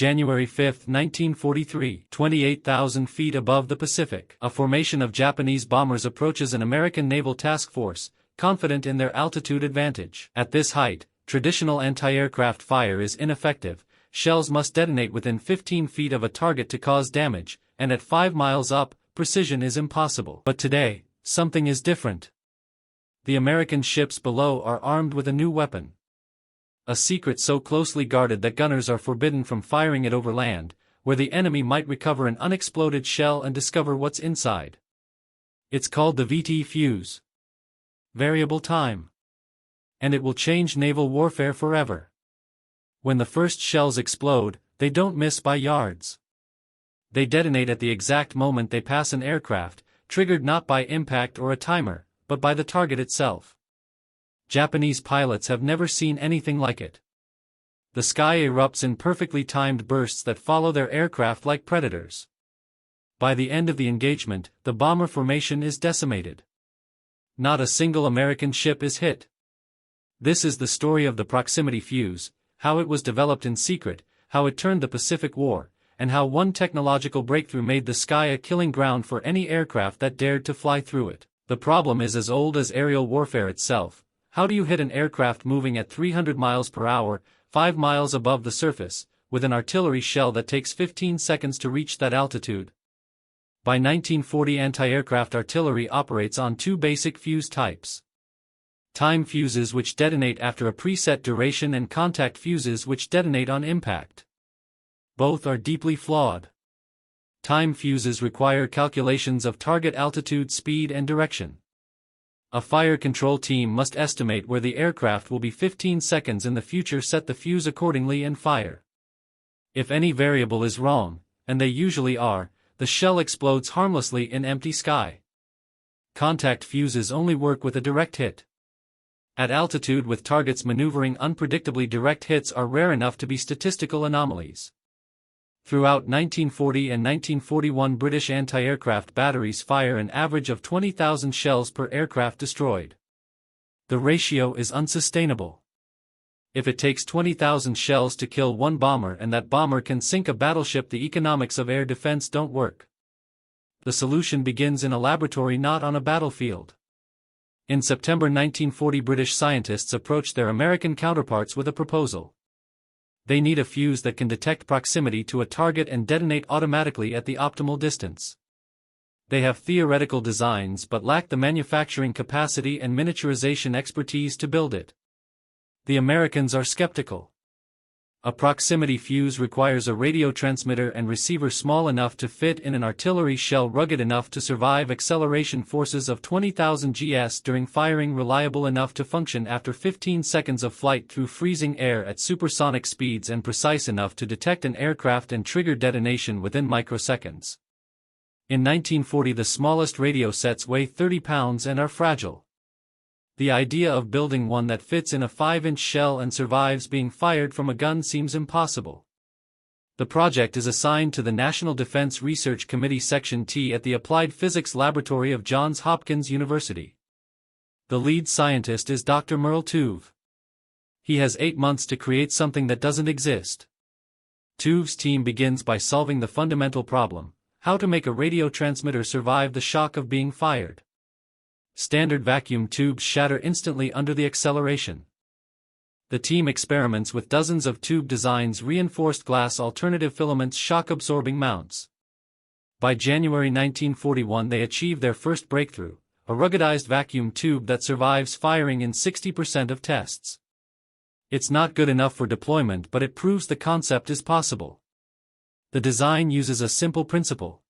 January 5, 1943, 28,000 feet above the Pacific. A formation of Japanese bombers approaches an American naval task force, confident in their altitude advantage. At this height, traditional anti-aircraft fire is ineffective. Shells must detonate within 15 feet of a target to cause damage, and at 5 miles up, precision is impossible. But today, something is different. The American ships below are armed with a new weapon. A secret so closely guarded that gunners are forbidden from firing it over land, where the enemy might recover an unexploded shell and discover what's inside. It's called the VT fuse. Variable time. And it will change naval warfare forever. When the first shells explode, they don't miss by yards. They detonate at the exact moment they pass an aircraft, triggered not by impact or a timer, but by the target itself. Japanese pilots have never seen anything like it. The sky erupts in perfectly timed bursts that follow their aircraft like predators. By the end of the engagement, the bomber formation is decimated. Not a single American ship is hit. This is the story of the proximity fuse, how it was developed in secret, how it turned the Pacific War, and how one technological breakthrough made the sky a killing ground for any aircraft that dared to fly through it. The problem is as old as aerial warfare itself. How do you hit an aircraft moving at 300 miles per hour, 5 miles above the surface, with an artillery shell that takes 15 seconds to reach that altitude? By 1940, anti-aircraft artillery operates on two basic fuse types. Time fuses which detonate after a preset duration and contact fuses which detonate on impact. Both are deeply flawed. Time fuses require calculations of target altitude, speed and direction. A fire control team must estimate where the aircraft will be 15 seconds in the future, set the fuse accordingly and fire. If any variable is wrong, and they usually are, the shell explodes harmlessly in empty sky. Contact fuses only work with a direct hit. At altitude with targets maneuvering unpredictably, direct hits are rare enough to be statistical anomalies. Throughout 1940 and 1941, British anti-aircraft batteries fire an average of 20,000 shells per aircraft destroyed. The ratio is unsustainable. If it takes 20,000 shells to kill one bomber and that bomber can sink a battleship, the economics of air defense don't work. The solution begins in a laboratory, not on a battlefield. In September 1940, British scientists approached their American counterparts with a proposal. They need a fuse that can detect proximity to a target and detonate automatically at the optimal distance. They have theoretical designs but lack the manufacturing capacity and miniaturization expertise to build it. The Americans are skeptical. A proximity fuse requires a radio transmitter and receiver small enough to fit in an artillery shell, rugged enough to survive acceleration forces of 20,000 gs during firing, reliable enough to function after 15 seconds of flight through freezing air at supersonic speeds, and precise enough to detect an aircraft and trigger detonation within microseconds. In 1940, the smallest radio sets weigh 30 pounds and are fragile. The idea of building one that fits in a 5-inch shell and survives being fired from a gun seems impossible. The project is assigned to the National Defense Research Committee Section T at the Applied Physics Laboratory of Johns Hopkins University. The lead scientist is Dr. Merle Tuve. He has 8 months to create something that doesn't exist. Tuve's team begins by solving the fundamental problem: how to make a radio transmitter survive the shock of being fired. Standard vacuum tubes shatter instantly under the acceleration. The team experiments with dozens of tube designs, reinforced glass, alternative filaments, shock-absorbing mounts. By January 1941, they achieve their first breakthrough, a ruggedized vacuum tube that survives firing in 60% of tests. It's not good enough for deployment, but it proves the concept is possible. The design uses a simple principle.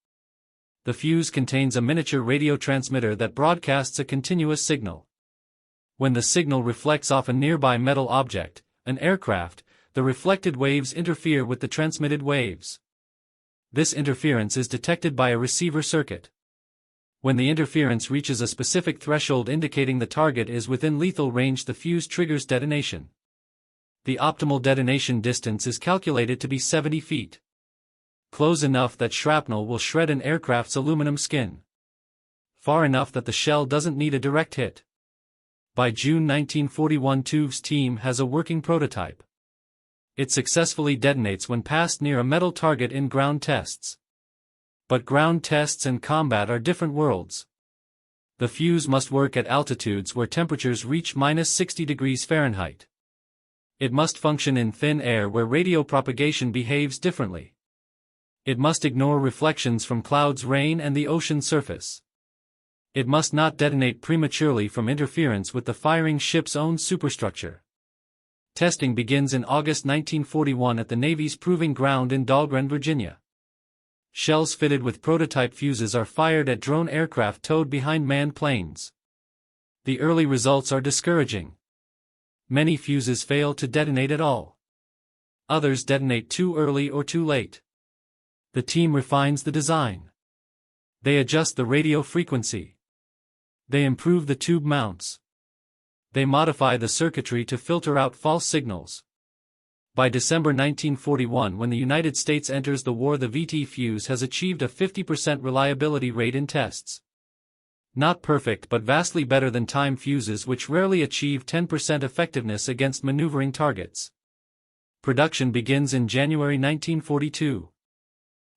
The fuse contains a miniature radio transmitter that broadcasts a continuous signal. When the signal reflects off a nearby metal object, an aircraft, the reflected waves interfere with the transmitted waves. This interference is detected by a receiver circuit. When the interference reaches a specific threshold indicating the target is within lethal range, the fuse triggers detonation. The optimal detonation distance is calculated to be 70 feet. Close enough that shrapnel will shred an aircraft's aluminum skin. Far enough that the shell doesn't need a direct hit. By June 1941, Tuve's team has a working prototype. It successfully detonates when passed near a metal target in ground tests. But ground tests and combat are different worlds. The fuse must work at altitudes where temperatures reach -60 degrees Fahrenheit. It must function in thin air where radio propagation behaves differently. It must ignore reflections from clouds, rain, and the ocean surface. It must not detonate prematurely from interference with the firing ship's own superstructure. Testing begins in August 1941 at the Navy's Proving Ground in Dahlgren, Virginia. Shells fitted with prototype fuses are fired at drone aircraft towed behind manned planes. The early results are discouraging. Many fuses fail to detonate at all. Others detonate too early or too late. The team refines the design. They adjust the radio frequency. They improve the tube mounts. They modify the circuitry to filter out false signals. By December 1941, when the United States enters the war, the VT fuse has achieved a 50% reliability rate in tests. Not perfect, but vastly better than time fuses, which rarely achieve 10% effectiveness against maneuvering targets. Production begins in January 1942.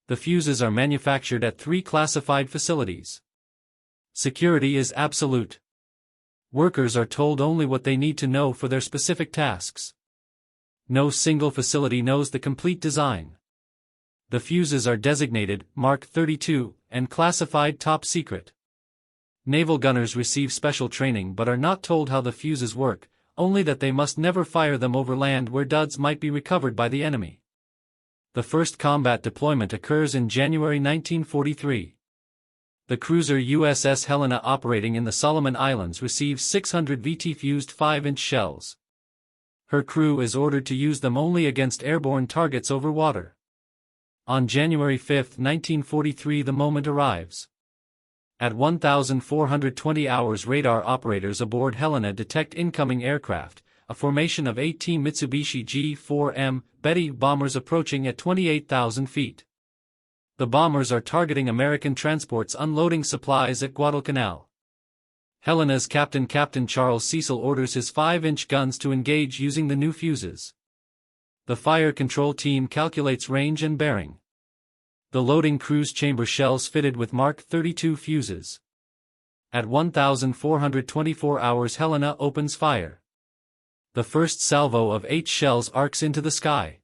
The fuses are manufactured at 3 classified facilities. Security is absolute. Workers are told only what they need to know for their specific tasks. No single facility knows the complete design. The fuses are designated Mark 32 and classified top secret. Naval gunners receive special training but are not told how the fuses work, only that they must never fire them over land where duds might be recovered by the enemy. The first combat deployment occurs in January 1943. The cruiser USS Helena, operating in the Solomon Islands, receives 600 VT-fused 5-inch shells. Her crew is ordered to use them only against airborne targets over water. On January 5, 1943, the moment arrives. At 1,420 hours, radar operators aboard Helena detect incoming aircraft, a formation of 18 Mitsubishi G-4M Betty bombers approaching at 28,000 feet. The bombers are targeting American transports unloading supplies at Guadalcanal. Helena's captain, Captain Charles Cecil, orders his 5-inch guns to engage using the new fuses. The fire control team calculates range and bearing. The loading cruise chamber shells fitted with Mark 32 fuses. At 1,424 hours, Helena opens fire. The first salvo of 8 shells arcs into the sky.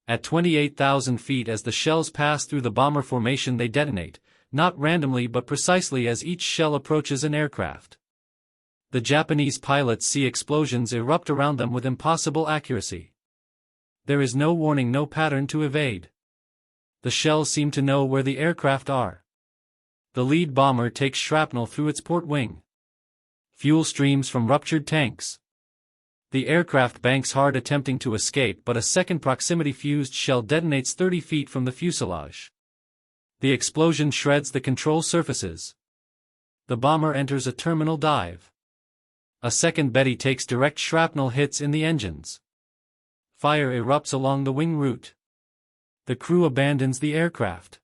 At 28,000 feet, as the shells pass through the bomber formation, they detonate, not randomly but precisely as each shell approaches an aircraft. The Japanese pilots see explosions erupt around them with impossible accuracy. There is no warning, no pattern to evade. The shells seem to know where the aircraft are. The lead bomber takes shrapnel through its port wing. Fuel streams from ruptured tanks. The aircraft banks hard, attempting to escape, but a second proximity-fused shell detonates 30 feet from the fuselage. The explosion shreds the control surfaces. The bomber enters a terminal dive. A second Betty takes direct shrapnel hits in the engines. Fire erupts along the wing route. The crew abandons the aircraft.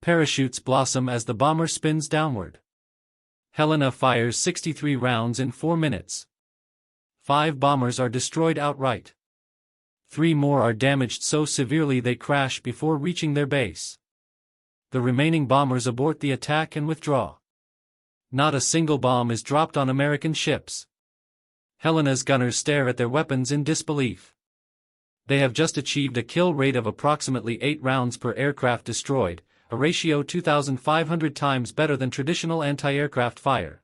Parachutes blossom as the bomber spins downward. Helena fires 63 rounds in 4 minutes. 5 bombers are destroyed outright. 3 more are damaged so severely they crash before reaching their base. The remaining bombers abort the attack and withdraw. Not a single bomb is dropped on American ships. Helena's gunners stare at their weapons in disbelief. They have just achieved a kill rate of approximately 8 rounds per aircraft destroyed, a ratio 2,500 times better than traditional anti-aircraft fire.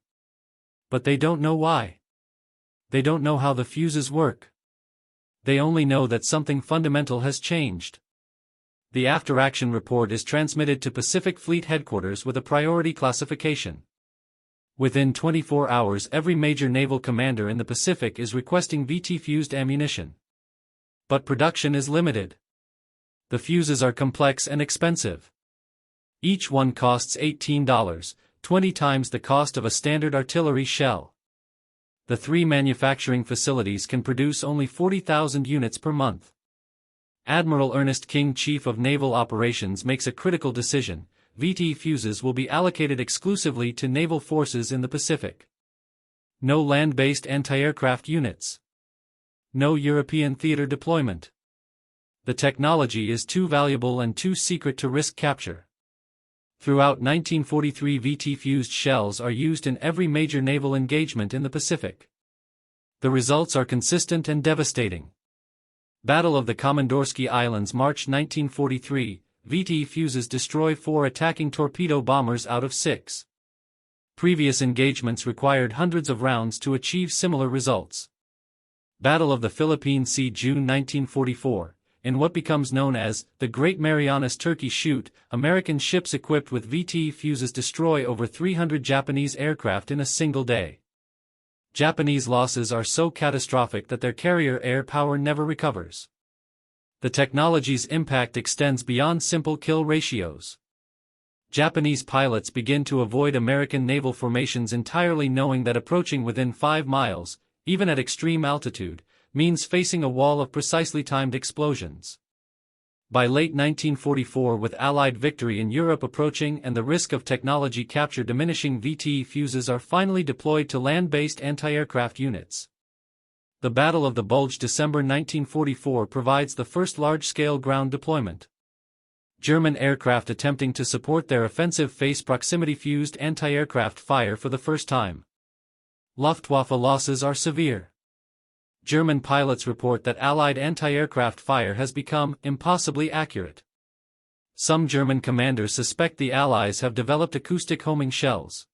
But they don't know why. They don't know how the fuses work. They only know that something fundamental has changed. The after-action report is transmitted to Pacific Fleet Headquarters with a priority classification. Within 24 hours, every major naval commander in the Pacific is requesting VT-fused ammunition. But production is limited. The fuses are complex and expensive. Each one costs $18, 20 times the cost of a standard artillery shell. The 3 manufacturing facilities can produce only 40,000 units per month. Admiral Ernest King, Chief of Naval Operations, makes a critical decision: VT fuses will be allocated exclusively to naval forces in the Pacific. No land-based anti-aircraft units. No European theater deployment. The technology is too valuable and too secret to risk capture. Throughout 1943, VT-fused shells are used in every major naval engagement in the Pacific. The results are consistent and devastating. Battle of the Komandorsky Islands, March 1943, VT fuses destroy 4 attacking torpedo bombers out of 6. Previous engagements required hundreds of rounds to achieve similar results. Battle of the Philippine Sea, June 1944. In what becomes known as the Great Marianas Turkey Shoot, American ships equipped with VT fuses destroy over 300 Japanese aircraft in a single day. Japanese losses are so catastrophic that their carrier air power never recovers. The technology's impact extends beyond simple kill ratios. Japanese pilots begin to avoid American naval formations entirely, knowing that approaching within 5 miles, even at extreme altitude, means facing a wall of precisely timed explosions. By late 1944, with Allied victory in Europe approaching and the risk of technology capture diminishing, VT fuses are finally deployed to land-based anti-aircraft units. The Battle of the Bulge, December 1944, provides the first large-scale ground deployment. German aircraft attempting to support their offensive face proximity-fused anti-aircraft fire for the first time. Luftwaffe losses are severe. German pilots report that Allied anti-aircraft fire has become impossibly accurate. Some German commanders suspect the Allies have developed acoustic homing shells.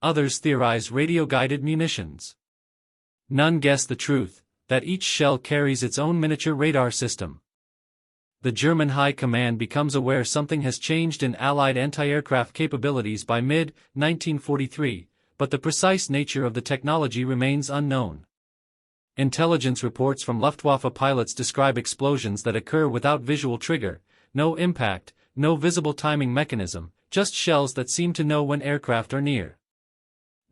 Others theorize radio-guided munitions. None guess the truth, that each shell carries its own miniature radar system. The German High Command becomes aware something has changed in Allied anti-aircraft capabilities by mid-1943, but the precise nature of the technology remains unknown. Intelligence reports from Luftwaffe pilots describe explosions that occur without visual trigger, no impact, no visible timing mechanism, just shells that seem to know when aircraft are near.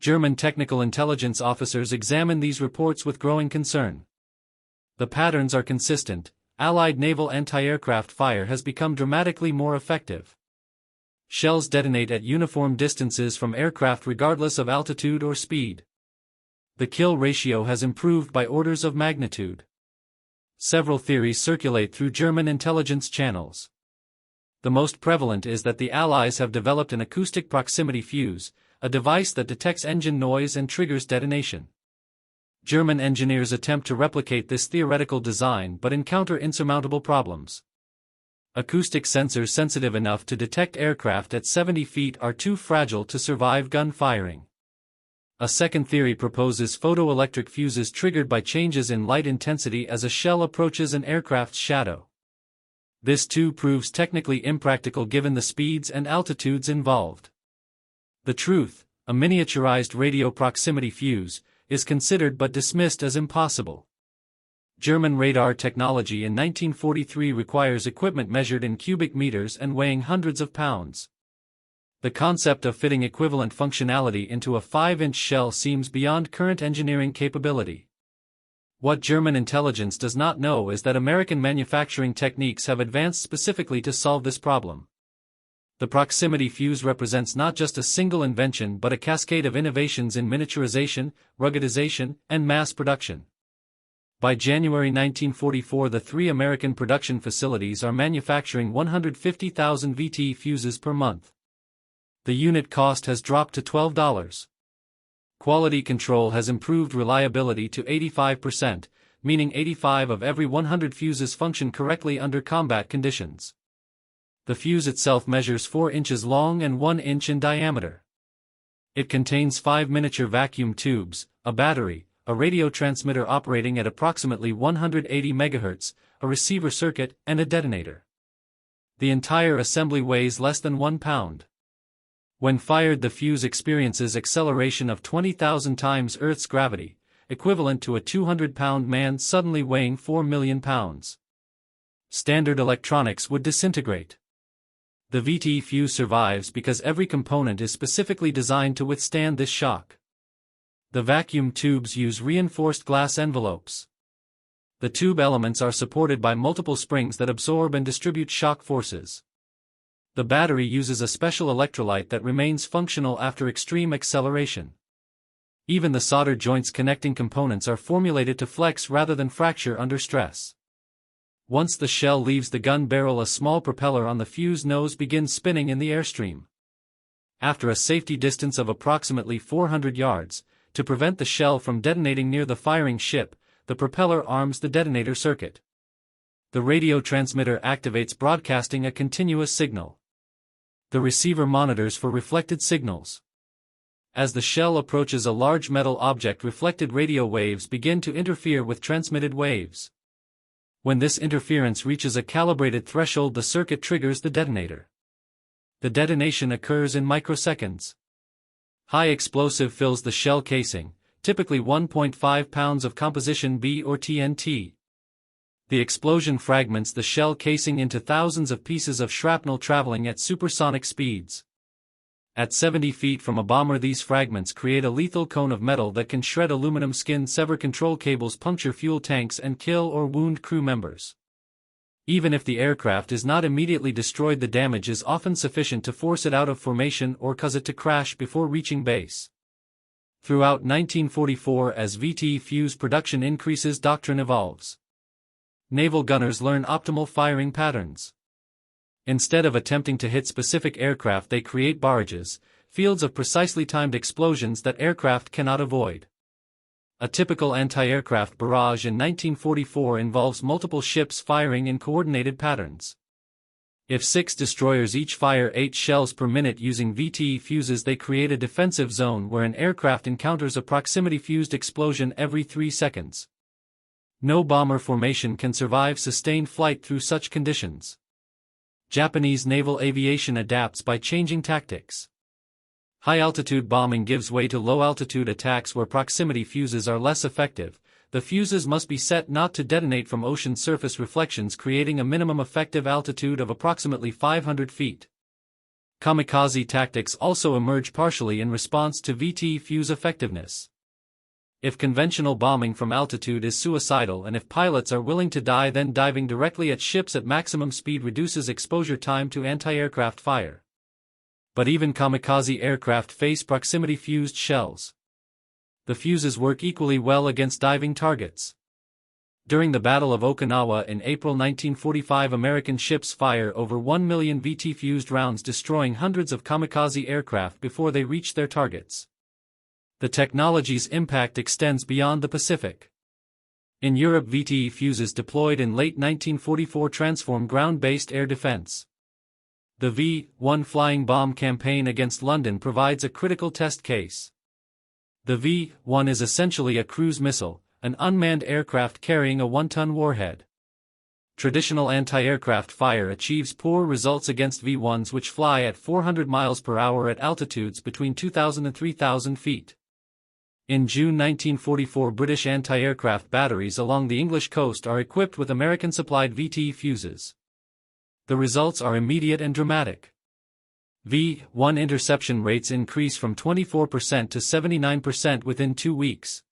German technical intelligence officers examine these reports with growing concern. The patterns are consistent. Allied naval anti-aircraft fire has become dramatically more effective. Shells detonate at uniform distances from aircraft regardless of altitude or speed. The kill ratio has improved by orders of magnitude. Several theories circulate through German intelligence channels. The most prevalent is that the Allies have developed an acoustic proximity fuse, a device that detects engine noise and triggers detonation. German engineers attempt to replicate this theoretical design but encounter insurmountable problems. Acoustic sensors sensitive enough to detect aircraft at 70 feet are too fragile to survive gun firing. A second theory proposes photoelectric fuses triggered by changes in light intensity as a shell approaches an aircraft's shadow. This too proves technically impractical given the speeds and altitudes involved. The truth, a miniaturized radio proximity fuse, is considered but dismissed as impossible. German radar technology in 1943 requires equipment measured in cubic meters and weighing hundreds of pounds. The concept of fitting equivalent functionality into a 5-inch shell seems beyond current engineering capability. What German intelligence does not know is that American manufacturing techniques have advanced specifically to solve this problem. The proximity fuse represents not just a single invention but a cascade of innovations in miniaturization, ruggedization, and mass production. By January 1944, the 3 American production facilities are manufacturing 150,000 VT fuses per month. The unit cost has dropped to $12. Quality control has improved reliability to 85%, meaning 85 of every 100 fuses function correctly under combat conditions. The fuse itself measures 4 inches long and 1 inch in diameter. It contains 5 miniature vacuum tubes, a battery, a radio transmitter operating at approximately 180 MHz, a receiver circuit, and a detonator. The entire assembly weighs less than 1 pound. When fired, the fuse experiences acceleration of 20,000 times Earth's gravity, equivalent to a 200-pound man suddenly weighing 4 million pounds. Standard electronics would disintegrate. The VT fuse survives because every component is specifically designed to withstand this shock. The vacuum tubes use reinforced glass envelopes. The tube elements are supported by multiple springs that absorb and distribute shock forces. The battery uses a special electrolyte that remains functional after extreme acceleration. Even the solder joints connecting components are formulated to flex rather than fracture under stress. Once the shell leaves the gun barrel, a small propeller on the fuse nose begins spinning in the airstream. After a safety distance of approximately 400 yards, to prevent the shell from detonating near the firing ship, the propeller arms the detonator circuit. The radio transmitter activates, broadcasting a continuous signal. The receiver monitors for reflected signals. As the shell approaches a large metal object, reflected radio waves begin to interfere with transmitted waves. When this interference reaches a calibrated threshold, the circuit triggers the detonator. The detonation occurs in microseconds. High explosive fills the shell casing, typically 1.5 pounds of composition B or TNT. The explosion fragments the shell casing into thousands of pieces of shrapnel traveling at supersonic speeds. At 70 feet from a bomber, these fragments create a lethal cone of metal that can shred aluminum skin, sever control cables, puncture fuel tanks, and kill or wound crew members. Even if the aircraft is not immediately destroyed, the damage is often sufficient to force it out of formation or cause it to crash before reaching base. Throughout 1944, as VT fuse production increases, doctrine evolves. Naval gunners learn optimal firing patterns. Instead of attempting to hit specific aircraft, they create barrages, fields of precisely timed explosions that aircraft cannot avoid. A typical anti-aircraft barrage in 1944 involves multiple ships firing in coordinated patterns. If 6 destroyers each fire 8 shells per minute using VT fuses, they create a defensive zone where an aircraft encounters a proximity-fused explosion every 3 seconds. No bomber formation can survive sustained flight through such conditions. Japanese naval aviation adapts by changing tactics. High-altitude bombing gives way to low-altitude attacks where proximity fuses are less effective. The fuses must be set not to detonate from ocean surface reflections, creating a minimum effective altitude of approximately 500 feet. Kamikaze tactics also emerge partially in response to VT fuse effectiveness. If conventional bombing from altitude is suicidal, and if pilots are willing to die, then diving directly at ships at maximum speed reduces exposure time to anti-aircraft fire. But even kamikaze aircraft face proximity-fused shells. The fuses work equally well against diving targets. During the Battle of Okinawa in April 1945, American ships fire over 1 million VT-fused rounds, destroying hundreds of kamikaze aircraft before they reach their targets. The technology's impact extends beyond the Pacific. In Europe, VT fuses deployed in late 1944 transformed ground-based air defense. The V-1 flying bomb campaign against London provides a critical test case. The V-1 is essentially a cruise missile, an unmanned aircraft carrying a 1-ton warhead. Traditional anti-aircraft fire achieves poor results against V-1s, which fly at 400 miles per hour at altitudes between 2,000 and 3,000 feet. In June 1944, British anti-aircraft batteries along the English coast are equipped with American-supplied VT fuses. The results are immediate and dramatic. V-1 interception rates increase from 24% to 79% within 2 weeks.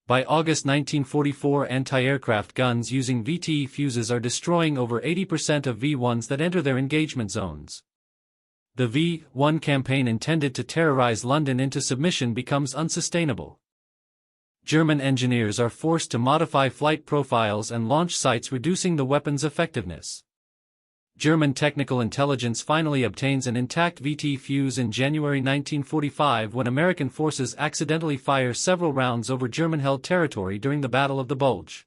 By August 1944, anti-aircraft guns using VT fuses are destroying over 80% of V-1s that enter their engagement zones. The V-1 campaign, intended to terrorize London into submission, becomes unsustainable. German engineers are forced to modify flight profiles and launch sites, reducing the weapon's effectiveness. German technical intelligence finally obtains an intact VT fuse in January 1945 when American forces accidentally fire several rounds over German-held territory during the Battle of the Bulge.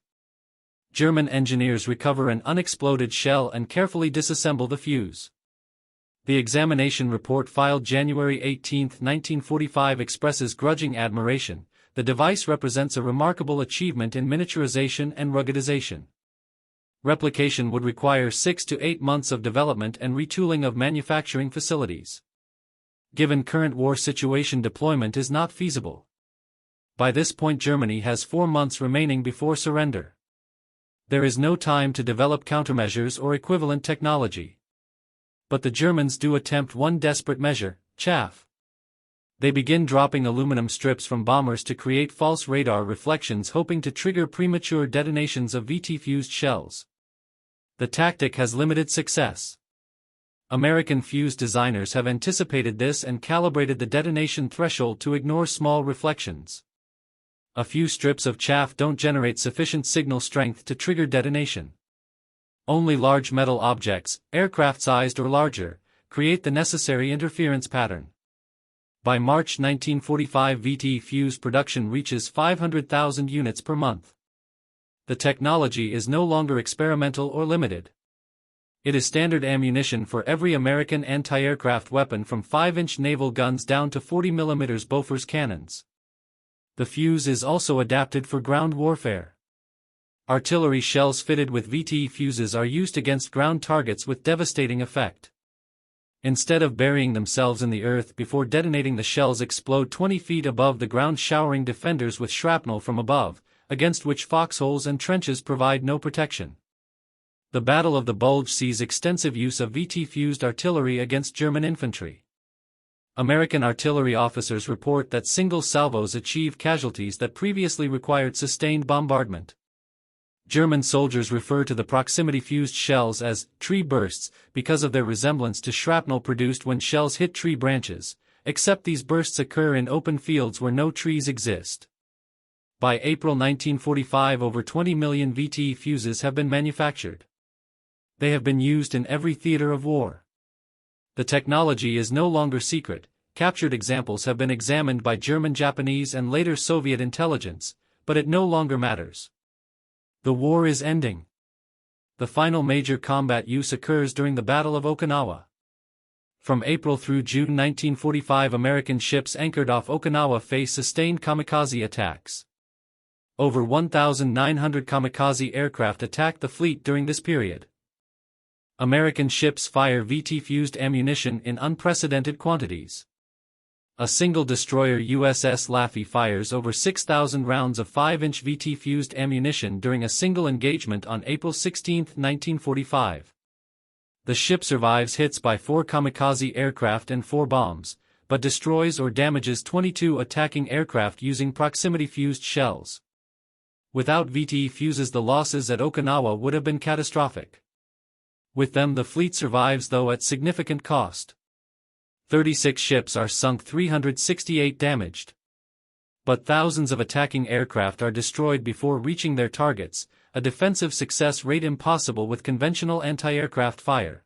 German engineers recover an unexploded shell and carefully disassemble the fuse. The examination report filed January 18, 1945 expresses grudging admiration. The device represents a remarkable achievement in miniaturization and ruggedization. Replication would require 6 to 8 months of development and retooling of manufacturing facilities. Given current war situation, deployment is not feasible. By this point, Germany has 4 months remaining before surrender. There is no time to develop countermeasures or equivalent technology. But the Germans do attempt one desperate measure: chaff. They begin dropping aluminum strips from bombers to create false radar reflections, hoping to trigger premature detonations of VT-fused shells. The tactic has limited success. American fuse designers have anticipated this and calibrated the detonation threshold to ignore small reflections. A few strips of chaff don't generate sufficient signal strength to trigger detonation. Only large metal objects, aircraft-sized or larger, create the necessary interference pattern. By March 1945, VT fuse production reaches 500,000 units per month. The technology is no longer experimental or limited. It is standard ammunition for every American anti-aircraft weapon from 5-inch naval guns down to 40mm Bofors cannons. The fuse is also adapted for ground warfare. Artillery shells fitted with VT fuses are used against ground targets with devastating effect. Instead of burying themselves in the earth before detonating, the shells explode 20 feet above the ground, showering defenders with shrapnel from above, against which foxholes and trenches provide no protection. The Battle of the Bulge sees extensive use of VT-fused artillery against German infantry. American artillery officers report that single salvos achieve casualties that previously required sustained bombardment. German soldiers refer to the proximity-fused shells as tree bursts because of their resemblance to shrapnel produced when shells hit tree branches, except these bursts occur in open fields where no trees exist. By April 1945, over 20 million VT fuses have been manufactured. They have been used in every theater of war. The technology is no longer secret. Captured examples have been examined by German, Japanese, and later Soviet intelligence, but it no longer matters. The war is ending. The final major combat use occurs during the Battle of Okinawa. From April through June 1945, American ships anchored off Okinawa face sustained kamikaze attacks. Over 1,900 kamikaze aircraft attacked the fleet during this period. American ships fire VT-fused ammunition in unprecedented quantities. A single destroyer USS Laffey fires over 6,000 rounds of 5-inch VT-fused ammunition during a single engagement on April 16, 1945. The ship survives hits by 4 kamikaze aircraft and 4 bombs, but destroys or damages 22 attacking aircraft using proximity-fused shells. Without VT fuses, the losses at Okinawa would have been catastrophic. With them, the fleet survives, though at significant cost. 36 ships are sunk, 368 damaged. But thousands of attacking aircraft are destroyed before reaching their targets, a defensive success rate impossible with conventional anti-aircraft fire.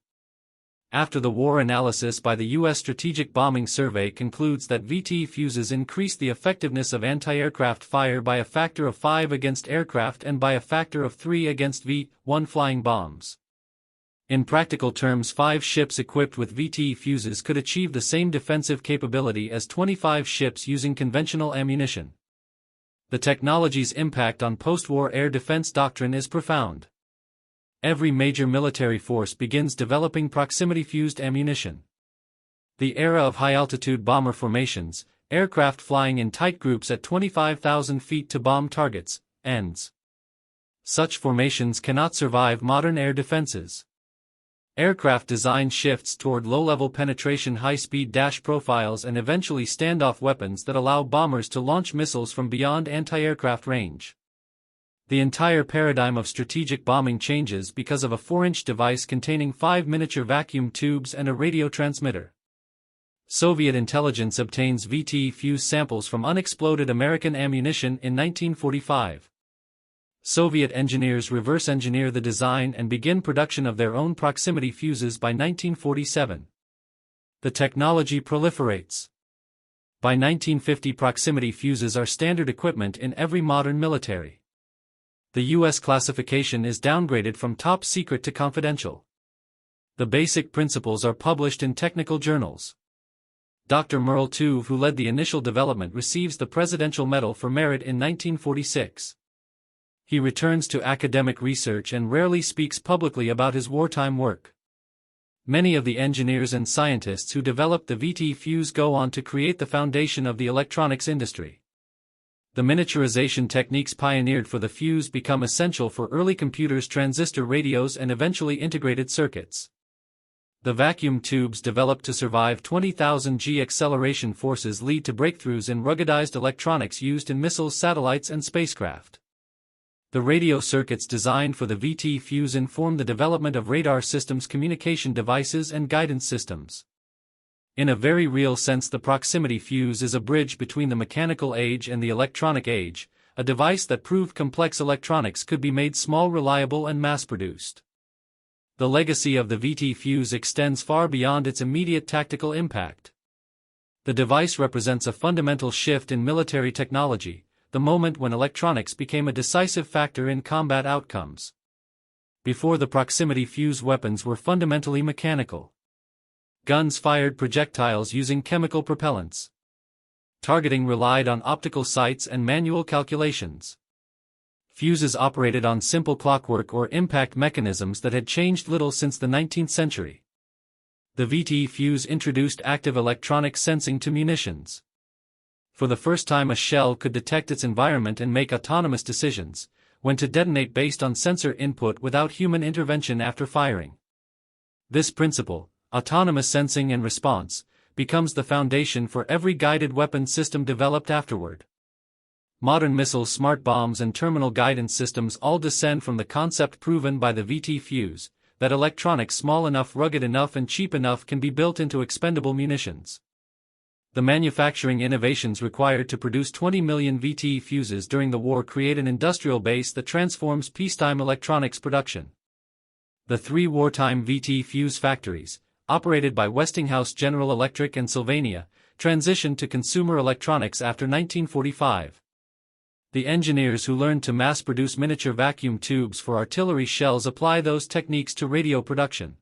After the war, analysis by the U.S. Strategic Bombing Survey concludes that VT fuses increase the effectiveness of anti-aircraft fire by a factor of 5 against aircraft and by a factor of 3 against V-1 flying bombs. In practical terms, 5 ships equipped with VT fuses could achieve the same defensive capability as 25 ships using conventional ammunition. The technology's impact on post-war air defense doctrine is profound. Every major military force begins developing proximity-fused ammunition. The era of high-altitude bomber formations, aircraft flying in tight groups at 25,000 feet to bomb targets, ends. Such formations cannot survive modern air defenses. Aircraft design shifts toward low-level penetration, high-speed dash profiles, and eventually standoff weapons that allow bombers to launch missiles from beyond anti-aircraft range. The entire paradigm of strategic bombing changes because of a 4-inch device containing 5 miniature vacuum tubes and a radio transmitter. Soviet intelligence obtains VT fuse samples from unexploded American ammunition in 1945. Soviet engineers reverse engineer the design and begin production of their own proximity fuses by 1947. The technology proliferates. By 1950, proximity fuses are standard equipment in every modern military. The U.S. classification is downgraded from top secret to confidential. The basic principles are published in technical journals. Dr. Merle Tuve, who led the initial development, receives the Presidential Medal for Merit in 1946. He returns to academic research and rarely speaks publicly about his wartime work. Many of the engineers and scientists who developed the VT fuse go on to create the foundation of the electronics industry. The miniaturization techniques pioneered for the fuse become essential for early computers, transistor radios, and eventually integrated circuits. The vacuum tubes developed to survive 20,000 G acceleration forces lead to breakthroughs in ruggedized electronics used in missiles, satellites, and spacecraft. The radio circuits designed for the VT fuse inform the development of radar systems, communication devices, and guidance systems. In a very real sense, the proximity fuse is a bridge between the mechanical age and the electronic age, a device that proved complex electronics could be made small, reliable, and mass-produced. The legacy of the VT fuse extends far beyond its immediate tactical impact. The device represents a fundamental shift in military technology, the moment when electronics became a decisive factor in combat outcomes. Before the proximity fuse, weapons were fundamentally mechanical. Guns fired projectiles using chemical propellants. Targeting relied on optical sights and manual calculations. Fuses operated on simple clockwork or impact mechanisms that had changed little since the 19th century. The VT fuse introduced active electronic sensing to munitions. For the first time, a shell could detect its environment and make autonomous decisions, when to detonate based on sensor input without human intervention after firing. This principle, autonomous sensing and response, becomes the foundation for every guided weapon system developed afterward. Modern missiles, smart bombs, and terminal guidance systems all descend from the concept proven by the VT fuse, that electronics small enough, rugged enough, and cheap enough can be built into expendable munitions. The manufacturing innovations required to produce 20 million VT fuses during the war create an industrial base that transforms peacetime electronics production. The 3 wartime VT fuse factories, operated by Westinghouse, General Electric, and Sylvania, transitioned to consumer electronics after 1945. The engineers who learned to mass-produce miniature vacuum tubes for artillery shells apply those techniques to radio production.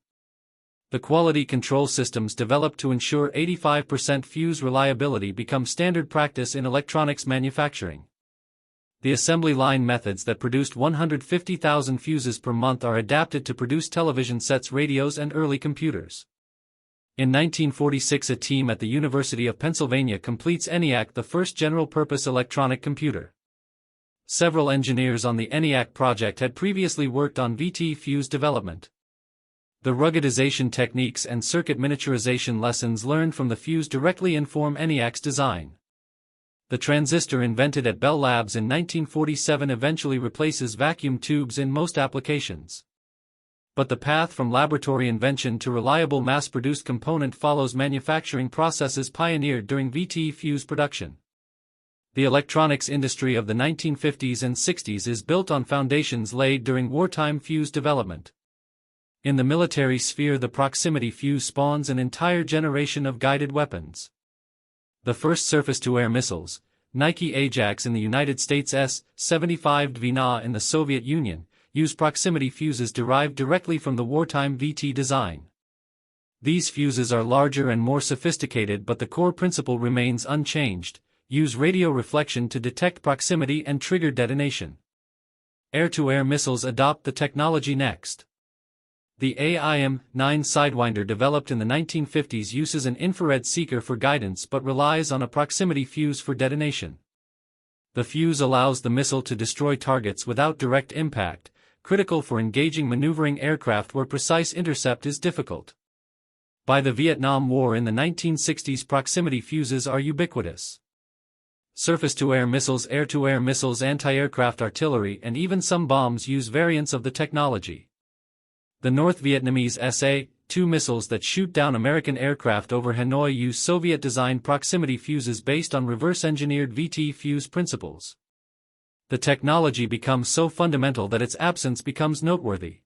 The quality control systems developed to ensure 85% fuse reliability become standard practice in electronics manufacturing. The assembly line methods that produced 150,000 fuses per month are adapted to produce television sets, radios, and early computers. In 1946, a team at the University of Pennsylvania completes ENIAC, the first general-purpose electronic computer. Several engineers on the ENIAC project had previously worked on VT fuse development. The ruggedization techniques and circuit miniaturization lessons learned from the fuse directly inform ENIAC's design. The transistor invented at Bell Labs in 1947 eventually replaces vacuum tubes in most applications. But the path from laboratory invention to reliable mass-produced component follows manufacturing processes pioneered during VT fuse production. The electronics industry of the 1950s and 60s is built on foundations laid during wartime fuse development. In the military sphere, the proximity fuse spawns an entire generation of guided weapons. The first surface-to-air missiles, Nike Ajax in the United States, S-75 Dvina in the Soviet Union, use proximity fuses derived directly from the wartime VT design. These fuses are larger and more sophisticated, but the core principle remains unchanged: use radio reflection to detect proximity and trigger detonation. Air-to-air missiles adopt the technology next. The AIM-9 Sidewinder, developed in the 1950s, uses an infrared seeker for guidance but relies on a proximity fuse for detonation. The fuse allows the missile to destroy targets without direct impact, critical for engaging maneuvering aircraft where precise intercept is difficult. By the Vietnam War in the 1960s, proximity fuses are ubiquitous. Surface-to-air missiles, air-to-air missiles, anti-aircraft artillery, and even some bombs use variants of the technology. The North Vietnamese SA-2 missiles that shoot down American aircraft over Hanoi use Soviet-designed proximity fuses based on reverse-engineered VT fuse principles. The technology becomes so fundamental that its absence becomes noteworthy.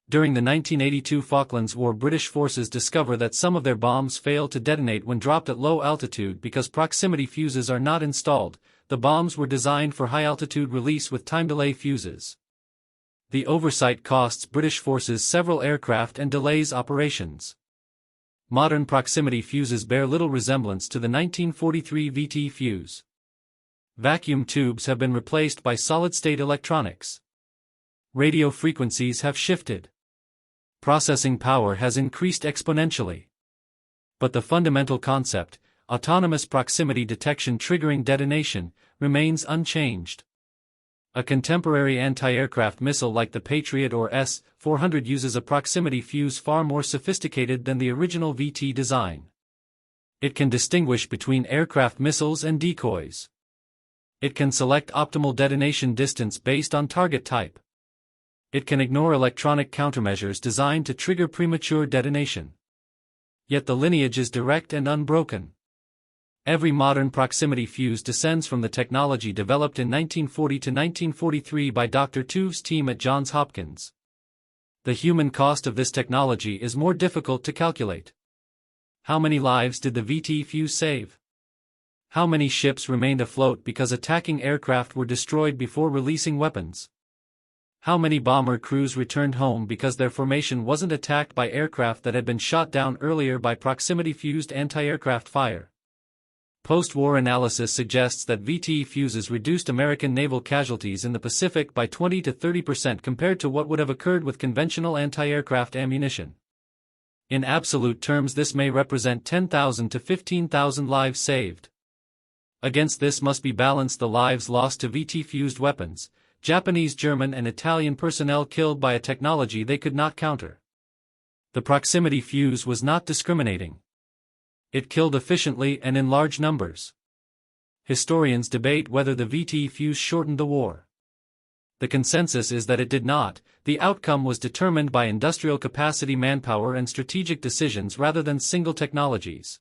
During the 1982 Falklands War, British forces discover that some of their bombs fail to detonate when dropped at low altitude because proximity fuses are not installed. The bombs were designed for high-altitude release with time delay fuses. The oversight costs British forces several aircraft and delays operations. Modern proximity fuses bear little resemblance to the 1943 VT fuse. Vacuum tubes have been replaced by solid-state electronics. Radio frequencies have shifted. Processing power has increased exponentially. But the fundamental concept, autonomous proximity detection triggering detonation, remains unchanged. A contemporary anti-aircraft missile like the Patriot or S-400 uses a proximity fuse far more sophisticated than the original VT design. It can distinguish between aircraft missiles and decoys. It can select optimal detonation distance based on target type. It can ignore electronic countermeasures designed to trigger premature detonation. Yet the lineage is direct and unbroken. Every modern proximity fuse descends from the technology developed in 1940 to 1943 by Dr. Tuve's team at Johns Hopkins. The human cost of this technology is more difficult to calculate. How many lives did the VT fuse save? How many ships remained afloat because attacking aircraft were destroyed before releasing weapons? How many bomber crews returned home because their formation wasn't attacked by aircraft that had been shot down earlier by proximity-fused anti-aircraft fire? Post-war analysis suggests that VT fuses reduced American naval casualties in the Pacific by 20 to 30% compared to what would have occurred with conventional anti-aircraft ammunition. In absolute terms, this may represent 10,000 to 15,000 lives saved. Against this must be balanced the lives lost to VT-fused weapons, Japanese, German and Italian personnel killed by a technology they could not counter. The proximity fuse was not discriminating. It killed efficiently and in large numbers. Historians debate whether the VT fuse shortened the war. The consensus is that it did not. The outcome was determined by industrial capacity, manpower and strategic decisions rather than single technologies.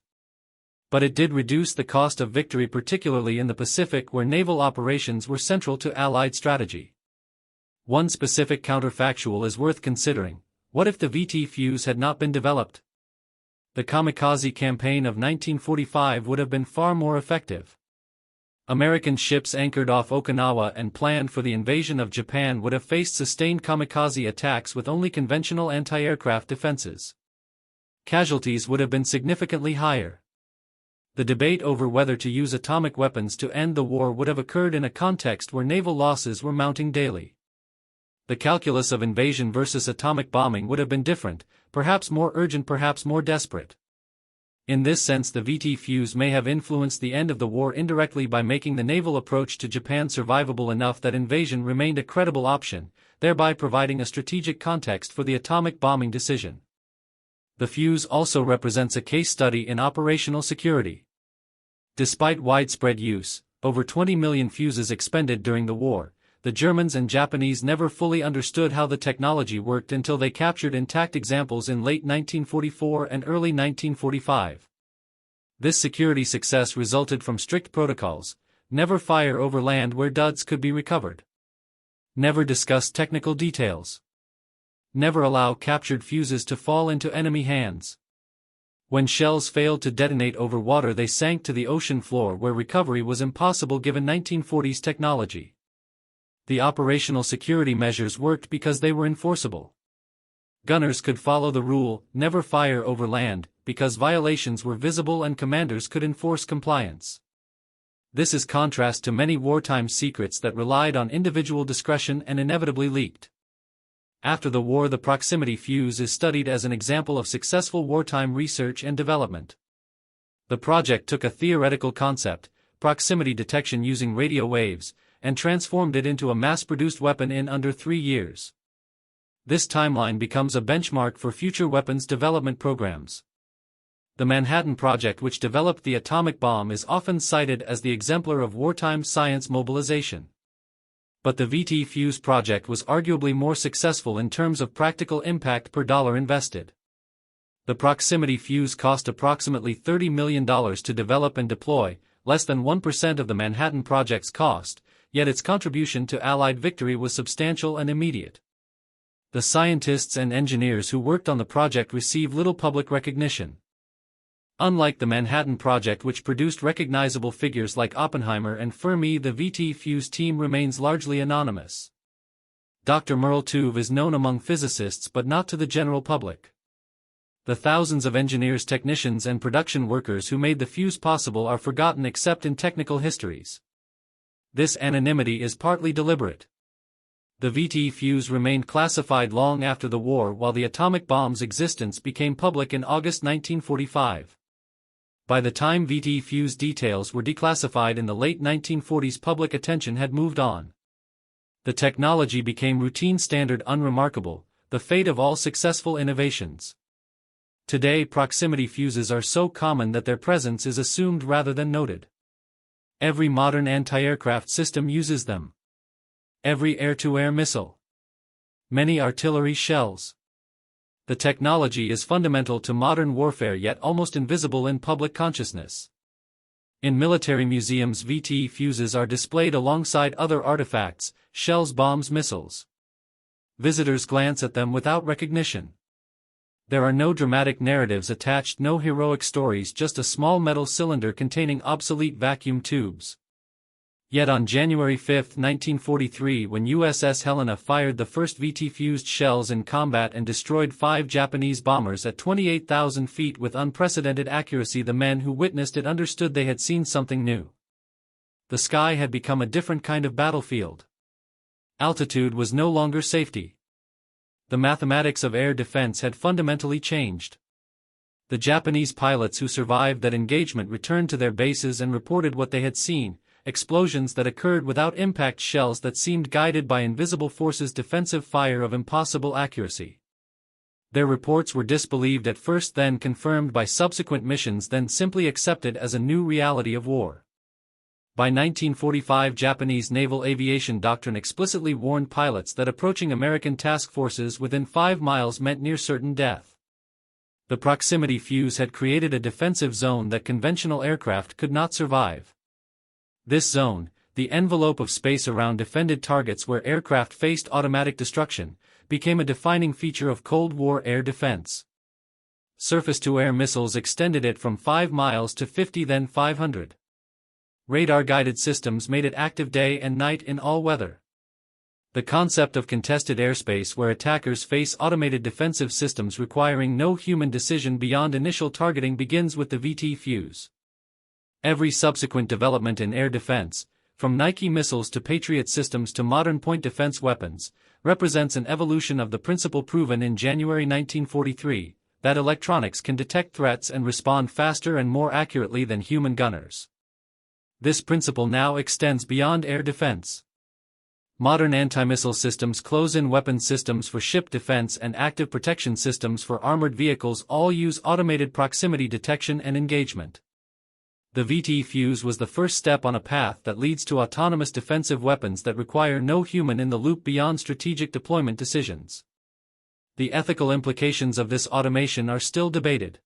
But it did reduce the cost of victory, particularly in the Pacific where naval operations were central to Allied strategy. One specific counterfactual is worth considering: what if the VT fuse had not been developed? The kamikaze campaign of 1945 would have been far more effective. American ships anchored off Okinawa and planned for the invasion of Japan would have faced sustained kamikaze attacks with only conventional anti-aircraft defenses. Casualties would have been significantly higher. The debate over whether to use atomic weapons to end the war would have occurred in a context where naval losses were mounting daily. The calculus of invasion versus atomic bombing would have been different, perhaps more urgent, perhaps more desperate. In this sense, the VT fuse may have influenced the end of the war indirectly by making the naval approach to Japan survivable enough that invasion remained a credible option, thereby providing a strategic context for the atomic bombing decision. The fuse also represents a case study in operational security. Despite widespread use, over 20 million fuses expended during the war, the Germans and Japanese never fully understood how the technology worked until they captured intact examples in late 1944 and early 1945. This security success resulted from strict protocols: never fire over land where duds could be recovered, never discuss technical details, never allow captured fuses to fall into enemy hands. When shells failed to detonate over water, they sank to the ocean floor where recovery was impossible given 1940s technology. The operational security measures worked because they were enforceable. Gunners could follow the rule, never fire over land, because violations were visible and commanders could enforce compliance. This is contrast to many wartime secrets that relied on individual discretion and inevitably leaked. After the war, the proximity fuse is studied as an example of successful wartime research and development. The project took a theoretical concept, proximity detection using radio waves, and transformed it into a mass-produced weapon in under 3 years. This timeline becomes a benchmark for future weapons development programs. The Manhattan Project, which developed the atomic bomb, is often cited as the exemplar of wartime science mobilization. But the VT fuse project was arguably more successful in terms of practical impact per dollar invested. The proximity fuse cost approximately $30 million to develop and deploy, less than 1% of the Manhattan Project's cost, yet its contribution to Allied victory was substantial and immediate. The scientists and engineers who worked on the project received little public recognition. Unlike the Manhattan Project, which produced recognizable figures like Oppenheimer and Fermi, the VT fuse team remains largely anonymous. Dr. Merle Tuve is known among physicists but not to the general public. The thousands of engineers, technicians and production workers who made the fuse possible are forgotten except in technical histories. This anonymity is partly deliberate. The VT fuse remained classified long after the war, while the atomic bomb's existence became public in August 1945. By the time VT fuse details were declassified in the late 1940s, public attention had moved on. The technology became routine, standard, unremarkable, the fate of all successful innovations. Today, proximity fuses are so common that their presence is assumed rather than noted. Every modern anti-aircraft system uses them. Every air-to-air missile. Many artillery shells. The technology is fundamental to modern warfare yet almost invisible in public consciousness. In military museums, VT fuses are displayed alongside other artifacts, shells, bombs, missiles. Visitors glance at them without recognition. There are no dramatic narratives attached, no heroic stories, just a small metal cylinder containing obsolete vacuum tubes. Yet on January 5, 1943, when USS Helena fired the first VT-fused shells in combat and destroyed 5 Japanese bombers at 28,000 feet with unprecedented accuracy, the men who witnessed it understood they had seen something new. The sky had become a different kind of battlefield. Altitude was no longer safety. The mathematics of air defense had fundamentally changed. The Japanese pilots who survived that engagement returned to their bases and reported what they had seen: explosions that occurred without impact, shells that seemed guided by invisible forces, defensive fire of impossible accuracy. Their reports were disbelieved at first, then confirmed by subsequent missions, then simply accepted as a new reality of war. By 1945, Japanese naval aviation doctrine explicitly warned pilots that approaching American task forces within 5 miles meant near certain death. The proximity fuse had created a defensive zone that conventional aircraft could not survive. This zone, the envelope of space around defended targets where aircraft faced automatic destruction, became a defining feature of Cold War air defense. Surface-to-air missiles extended it from 5 miles to 50, then 500. Radar-guided systems made it active day and night in all weather. The concept of contested airspace, where attackers face automated defensive systems requiring no human decision beyond initial targeting, begins with the VT fuse. Every subsequent development in air defense, from Nike missiles to Patriot systems to modern point defense weapons, represents an evolution of the principle proven in January 1943, that electronics can detect threats and respond faster and more accurately than human gunners. This principle now extends beyond air defense. Modern anti-missile systems, close-in weapon systems for ship defense, and active protection systems for armored vehicles all use automated proximity detection and engagement. The VT fuse was the first step on a path that leads to autonomous defensive weapons that require no human in the loop beyond strategic deployment decisions. The ethical implications of this automation are still debated.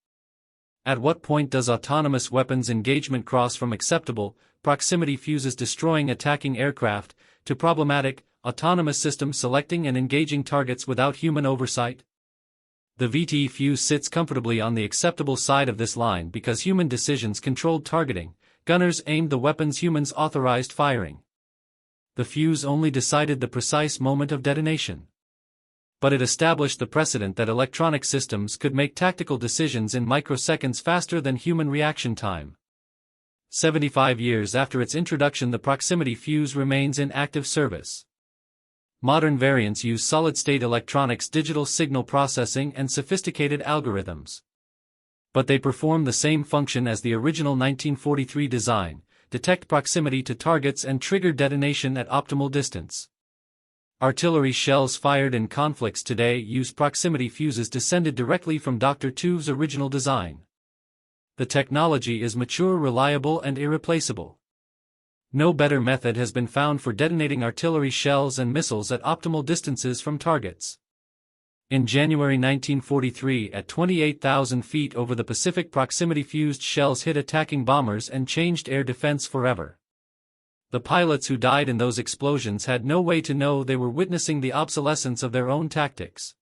At what point does autonomous weapons engagement cross from acceptable, proximity fuses destroying attacking aircraft, to problematic, autonomous systems selecting and engaging targets without human oversight? The VT fuse sits comfortably on the acceptable side of this line because human decisions controlled targeting, gunners aimed the weapons, humans authorized firing. The fuse only decided the precise moment of detonation. But it established the precedent that electronic systems could make tactical decisions in microseconds faster than human reaction time. 75 years after its introduction, the proximity fuse remains in active service. Modern variants use solid-state electronics, digital signal processing, and sophisticated algorithms. But they perform the same function as the original 1943 design: detect proximity to targets and trigger detonation at optimal distance. Artillery shells fired in conflicts today use proximity fuses descended directly from WWII's original design. The technology is mature, reliable, and irreplaceable. No better method has been found for detonating artillery shells and missiles at optimal distances from targets. In January 1943, at 28,000 feet over the Pacific, proximity-fused shells hit attacking bombers and changed air defense forever. The pilots who died in those explosions had no way to know they were witnessing the obsolescence of their own tactics.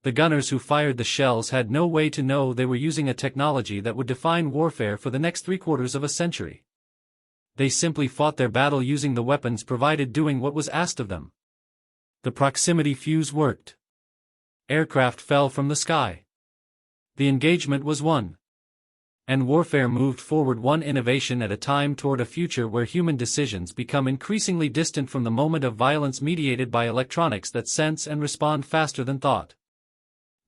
The gunners who fired the shells had no way to know they were using a technology that would define warfare for the next 3/4 of a century. They simply fought their battle using the weapons provided, doing what was asked of them. The proximity fuse worked. Aircraft fell from the sky. The engagement was won. And warfare moved forward one innovation at a time toward a future where human decisions become increasingly distant from the moment of violence, mediated by electronics that sense and respond faster than thought.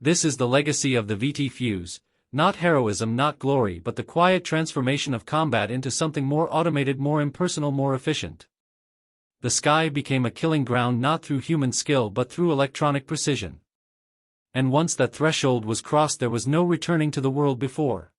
This is the legacy of the VT fuse, not heroism, not glory, but the quiet transformation of combat into something more automated, more impersonal, more efficient. The sky became a killing ground not through human skill but through electronic precision. And once that threshold was crossed, there was no returning to the world before.